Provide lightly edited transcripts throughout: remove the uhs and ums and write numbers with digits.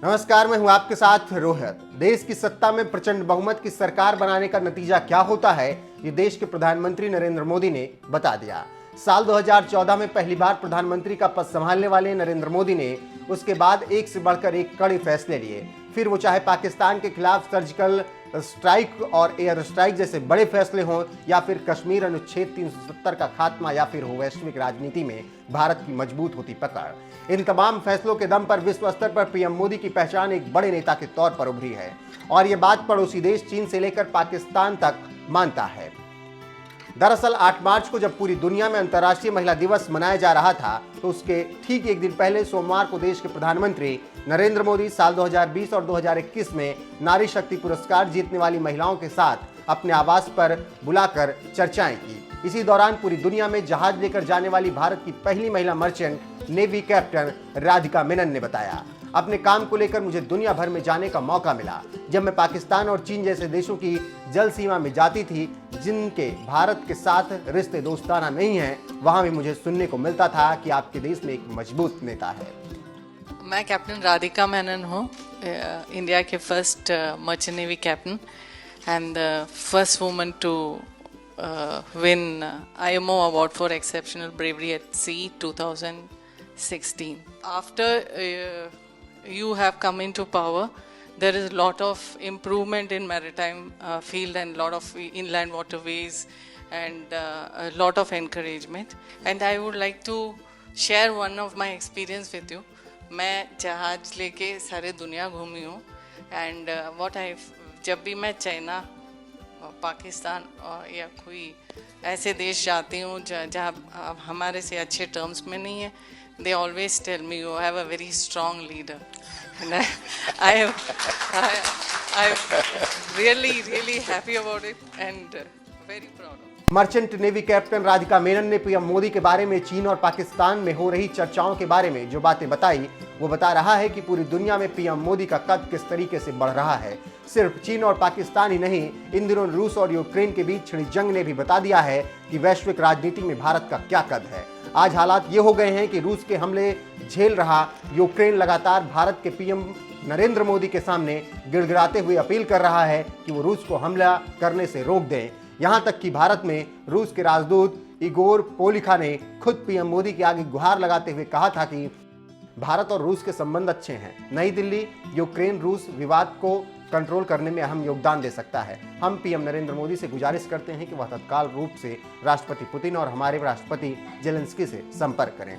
नमस्कार, मैं हूं आपके साथ रोहित। देश की सत्ता में प्रचंड बहुमत की सरकार बनाने का नतीजा क्या होता है, ये देश के प्रधानमंत्री नरेंद्र मोदी ने बता दिया। साल 2014 में पहली बार प्रधानमंत्री का पद संभालने वाले नरेंद्र मोदी ने उसके बाद एक से बढ़कर एक कड़े फैसले लिए। फिर वो चाहे पाकिस्तान के खिलाफ सर्जिकल स्ट्राइक और एयर स्ट्राइक जैसे बड़े फैसले हों, या फिर कश्मीर अनुच्छेद 370 का खात्मा, या फिर हो वैश्विक राजनीति में भारत की मजबूत होती पकड़। इन तमाम फैसलों के दम पर विश्व स्तर पर पीएम मोदी की पहचान एक बड़े नेता के तौर पर उभरी है, और ये बात पड़ोसी देश चीन से लेकर पाकिस्तान तक मानता है। दरअसल 8 मार्च को जब पूरी दुनिया में अंतर्राष्ट्रीय महिला दिवस मनाया जा रहा था, तो उसके ठीक एक दिन पहले सोमवार को देश के प्रधानमंत्री नरेंद्र मोदी साल 2020 और 2021 में नारी शक्ति पुरस्कार जीतने वाली महिलाओं के साथ अपने आवास पर बुलाकर चर्चाएं की। इसी दौरान पूरी दुनिया में जहाज लेकर जाने वाली भारत की पहली महिला merchant navy captain Radhika Menon ने बताया, अपने काम को लेकर मुझे दुनिया भर में जाने का मौका मिला। जब मैं पाकिस्तान और चीन जैसे देशों की जल सीमा में जाती थी, जिनके भारत के साथ रिश्ते दोस्ताना नहीं हैं, वहां भी मुझे सुनने को मिलता था कि आपके देश में एक मजबूत नेता है। मैं कैप्टन राधिका मेनन हूँ, इंडिया के first merchant navy captain and first woman to win IMO award for exceptional bravery at sea 2016. After you have come into power, there is a lot of improvement in maritime field and lot of inland waterways and a lot of encouragement. And I would like to share one of my experience with you. मैं जहाज लेके सारे दुनिया घूमी हूँ and जब भी मैं चाइना, पाकिस्तान या कोई ऐसे देश जाती हूँ जहाँ हमारे से अच्छे टर्म्स में नहीं है, they always tell me you have a very strong leader, and I I'm really happy about it and very proud of it. Merchant navy captain Radhika Menon ने पीएम मोदी के बारे में चीन और पाकिस्तान में हो रही चर्चाओं के बारे में जो बातें बताई, वो बता रहा है कि पूरी दुनिया में पीएम मोदी का कद किस तरीके से बढ़ रहा है। सिर्फ चीन और पाकिस्तान ही नहीं, इन दिनों रूस और यूक्रेन के बीच छिड़ी जंग ने भी बता दिया है कि वैश्विक राजनीति में भारत का क्या कद है। आज हालात ये हो गए हैं कि रूस के हमले झेल रहा यूक्रेन लगातार भारत के पीएम नरेंद्र मोदी के सामने गिड़गिड़ाते हुए अपील कर रहा है कि वो रूस को हमला करने से रोक दें। यहां तक कि भारत में रूस के राजदूत इगोर पोलिखा ने खुद पीएम मोदी के आगे गुहार लगाते हुए कहा था कि भारत और रूस के संबंध अच्छे हैं। नई दिल्ली यूक्रेन रूस विवाद को कंट्रोल करने में अहम योगदान दे सकता है। हम पीएम नरेंद्र मोदी से गुजारिश करते हैं कि वह तत्काल रूप से राष्ट्रपति पुतिन और हमारे राष्ट्रपति जेलेंस्की से संपर्क करें।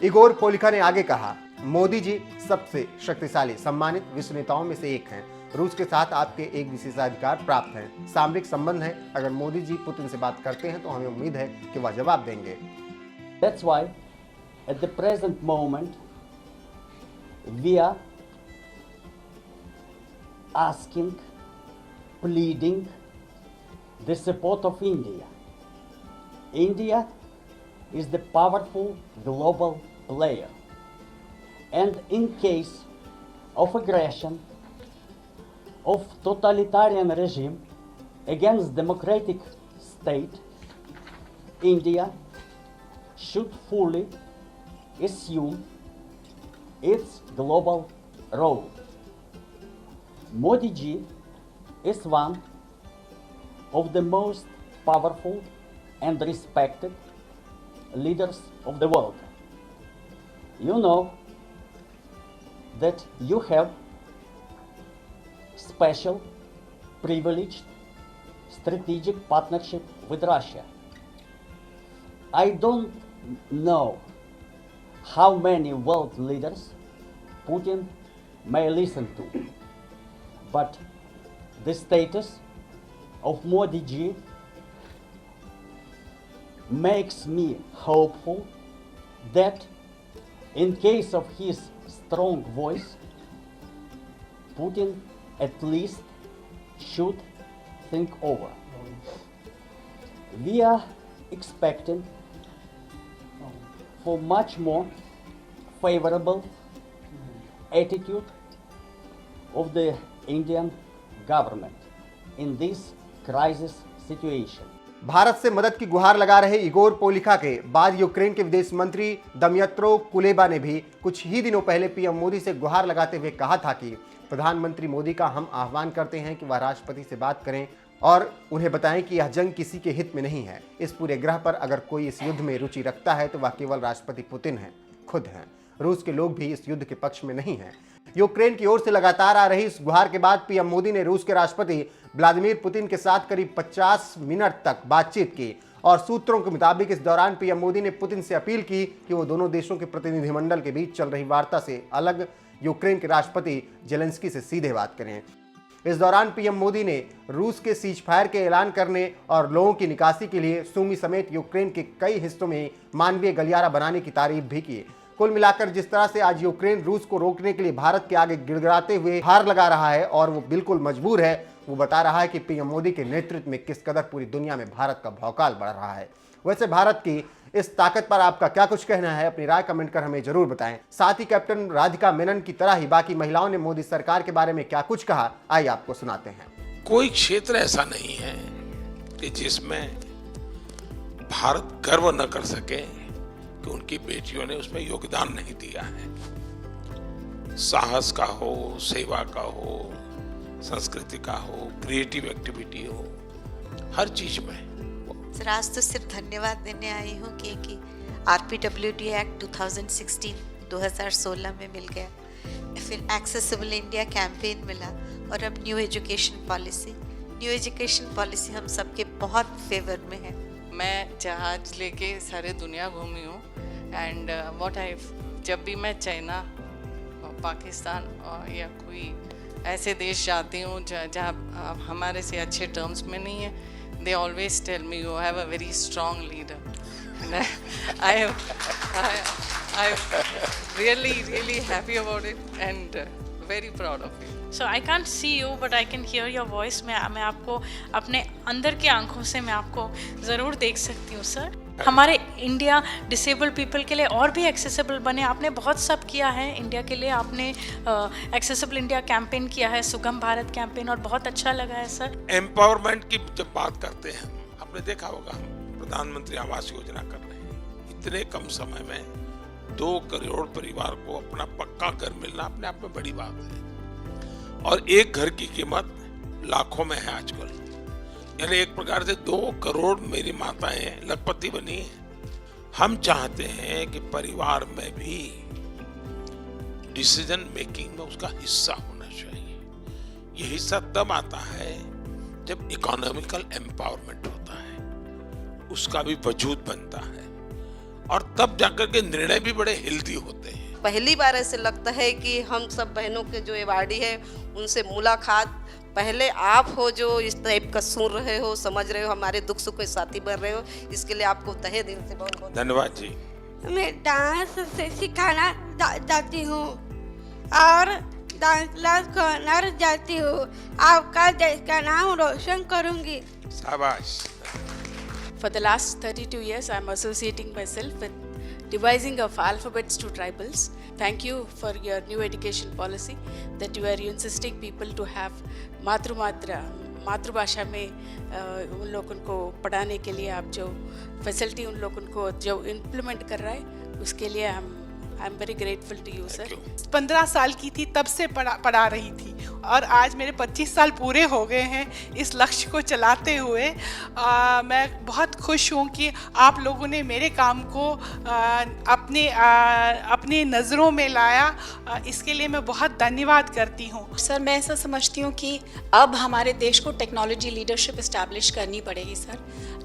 इगोर पोलिखा ने आगे कहा, मोदी जी सबसे शक्तिशाली सम्मानित विश्व नेताओं में से एक हैं। रूस के साथ आपके एक विशेषाधिकार प्राप्त हैं, सामरिक संबंध है। अगर मोदी जी पुतिन से बात करते हैं तो हमें उम्मीद है कि वह जवाब देंगे। That's why at the present moment we are asking, pleading the support of India. India is the powerful global player, and in case of aggression of totalitarian regime against democratic state, India should fully assume its global role. Modi ji is one of the most powerful and respected leaders of the world. You know that you have special, privileged, strategic partnership with Russia. I don't know how many world leaders Putin may listen to, but the status of Modi ji makes me hopeful that in case of his strong voice, Putin at least should think over. We are expecting for much more favorable attitude of the Indian government in this crisis situation. Bharat से मदद की गुहार लगा रहे Igor Polikha के बाद Ukraine के विदेश मंत्री दमियत्रो कुलेबा ने भी कुछ ही दिनों पहले पीएम मोदी से गुहार लगाते हुए कहा था कि प्रधानमंत्री मोदी का हम आह्वान करते हैं कि वह राष्ट्रपति से बात करें और उन्हें बताएं कि यह जंग किसी के हित में नहीं है। इस पूरे ग्रह पर अगर कोई इस युद्ध में रुचि रखता है तो वह केवल राष्ट्रपति पुतिन है, खुद हैं। रूस के लोग भी इस युद्ध के पक्ष में नहीं हैं। यूक्रेन की ओर से लगातार आ रही इस गुहार के बाद पीएम मोदी ने रूस के राष्ट्रपति व्लादिमीर पुतिन के साथ करीब 50 मिनट तक बातचीत की और सूत्रों के मुताबिक इस दौरान पीएम मोदी ने पुतिन से अपील की कि वो दोनों देशों के प्रतिनिधिमंडल के बीच चल रही वार्ता से अलग यूक्रेन के राष्ट्रपति जेलेंस्की से सीधे बात करें। इस दौरान पीएम मोदी ने रूस के सीज फायर के ऐलान करने और लोगों की निकासी के लिए सुमी समेत यूक्रेन के कई हिस्सों में मानवीय गलियारा बनाने की तारीफ भी की। कुल मिलाकर जिस तरह से आज यूक्रेन रूस को रोकने के लिए भारत के आगे गिड़गिड़ाते हुए हार लगा रहा है और वो बिल्कुल मजबूर है, वो बता रहा है कि पीएम मोदी के नेतृत्व में किस कदर पूरी दुनिया में भारत का भौकाल बढ़ रहा है। वैसे भारत की इस ताकत पर आपका क्या कुछ कहना है, अपनी राय कमेंट कर हमें जरूर बताएं। साथ ही कैप्टन राधिका मेनन की तरह ही बाकी महिलाओं ने मोदी सरकार के बारे में क्या कुछ कहा, आइए आपको सुनाते हैं। कोई क्षेत्र ऐसा नहीं है कि जिसमें भारत गर्व न कर सके कि उनकी बेटियों ने उसमें योगदान नहीं दिया है। साहस का हो, सेवा का हो, संस्कृति का हो, क्रिएटिव एक्टिविटी हो, हर चीज में। सर आज तो सिर्फ धन्यवाद देने आई हूँ कि RPWD एक्ट 2016 में मिल गया, फिर एक्सेसिबल इंडिया कैंपेन मिला और अब न्यू एजुकेशन पॉलिसी हम सबके बहुत फेवर में है। मैं जहाज लेके सारे दुनिया घूमी हूँ एंड जब भी मैं चाइना, पाकिस्तान या कोई ऐसे देश जाती हूँ जहाँ हमारे से अच्छे टर्म्स में नहीं है, they always tell me you have a very strong leader, and I'm really happy about it and very proud of you. So I can't see you but I can hear your voice. मैं आपको अपने अंदर की आंखों से मैं आपको ज़रूर देख सकती हूँ सर। हमारे इंडिया डिसेबल्ड पीपल के लिए और भी एक्सेसिबल बने। आपने बहुत सब किया है इंडिया के लिए, आपने एक्सेसिबल इंडिया कैंपेन किया है, सुगम भारत कैंपेन, और बहुत अच्छा लगा है सर। एम्पावरमेंट की जब बात करते हैं, आपने देखा होगा हम प्रधानमंत्री आवास योजना कर रहे हैं। इतने कम समय में 2 करोड़ परिवार को अपना पक्का घर मिलना अपने आप में बड़ी बात है और एक घर की कीमत लाखों में है आजकल। यानी एक प्रकार से 2 करोड़ मेरी माताएं लखपति बनी हैं। हम चाहते हैं कि परिवार में भी डिसीजन मेकिंग में उसका हिस्सा होना चाहिए। ये हिस्सा तब आता है जब इकोनॉमिकल एम्पावरमेंट होता है, उसका भी वजूद बनता है और तब जाकर के निर्णय भी बड़े हेल्दी होते हैं। पहली बार ऐसे लगता है कि हम सब बहनों के जो अवार्डी है उनसे मुलाकात, पहले आप हो जो इस टाइप का सुन रहे हो, समझ रहे हो, हमारे दुख सुख के साथी बन रहे हो, इसके लिए आपको तहे दिल से बहुत बहुत धन्यवाद जी। मैं डांस से सिखाना जाती हूँ और डांस क्लास करना जाती हूँ। आपका देश का नाम रोशन करूँगी। शाबाश। For the last 32 years, I am associating myself with devising of alphabets to tribals. Thank you for your new education policy that you are insisting people to have मातृभाषा में उन लोगों को पढ़ाने के लिए आप जो फैसिलिटी उन लोगों को जो इम्प्लीमेंट कर रहा है, उसके लिए I am very grateful to you sir. 15 साल की थी तब से पढ़ा रही थी और आज मेरे 25 साल पूरे हो गए हैं इस लक्ष्य को चलाते हुए। मैं बहुत खुश हूँ कि आप लोगों ने मेरे काम को अपने नज़रों में लाया, इसके लिए मैं बहुत धन्यवाद करती हूँ। सर मैं ऐसा समझती हूँ कि अब हमारे देश को टेक्नोलॉजी लीडरशिप इस्टेब्लिश करनी पड़ेगी। सर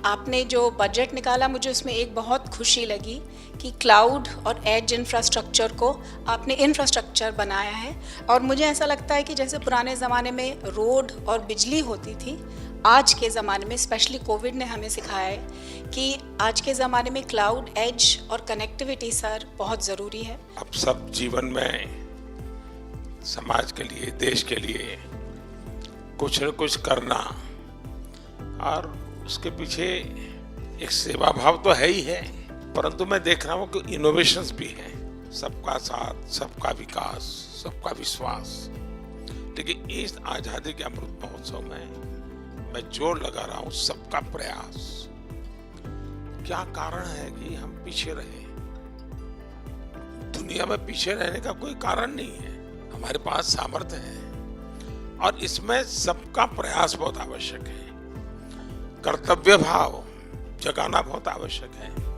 आपने जो बजट निकाला, मुझे उसमें एक बहुत खुशी लगी कि क्लाउड और एज इंफ्रास्ट्रक्चर को आपने इंफ्रास्ट्रक्चर बनाया है और मुझे ऐसा लगता है कि जैसे पुराने ज़माने में रोड और बिजली होती थी, आज के ज़माने में स्पेशली कोविड ने हमें सिखाया है कि आज के ज़माने में क्लाउड, एज और कनेक्टिविटी सर बहुत ज़रूरी है। अब सब जीवन में समाज के लिए, देश के लिए कुछ न कुछ करना और उसके पीछे एक सेवा भाव तो है ही है, परंतु मैं देख रहा हूँ कि इनोवेशंस भी हैं। सबका साथ, सबका विकास, सबका विश्वास। लेकिन इस आज़ादी के अमृत महोत्सव में मैं जोर लगा रहा हूँ सबका प्रयास। क्या कारण है कि हम पीछे रहे? दुनिया में पीछे रहने का कोई कारण नहीं है। हमारे पास सामर्थ्य है और इसमें सबका प्रयास बहुत आवश्यक है। कर्तव्य भाव जगाना बहुत आवश्यक है।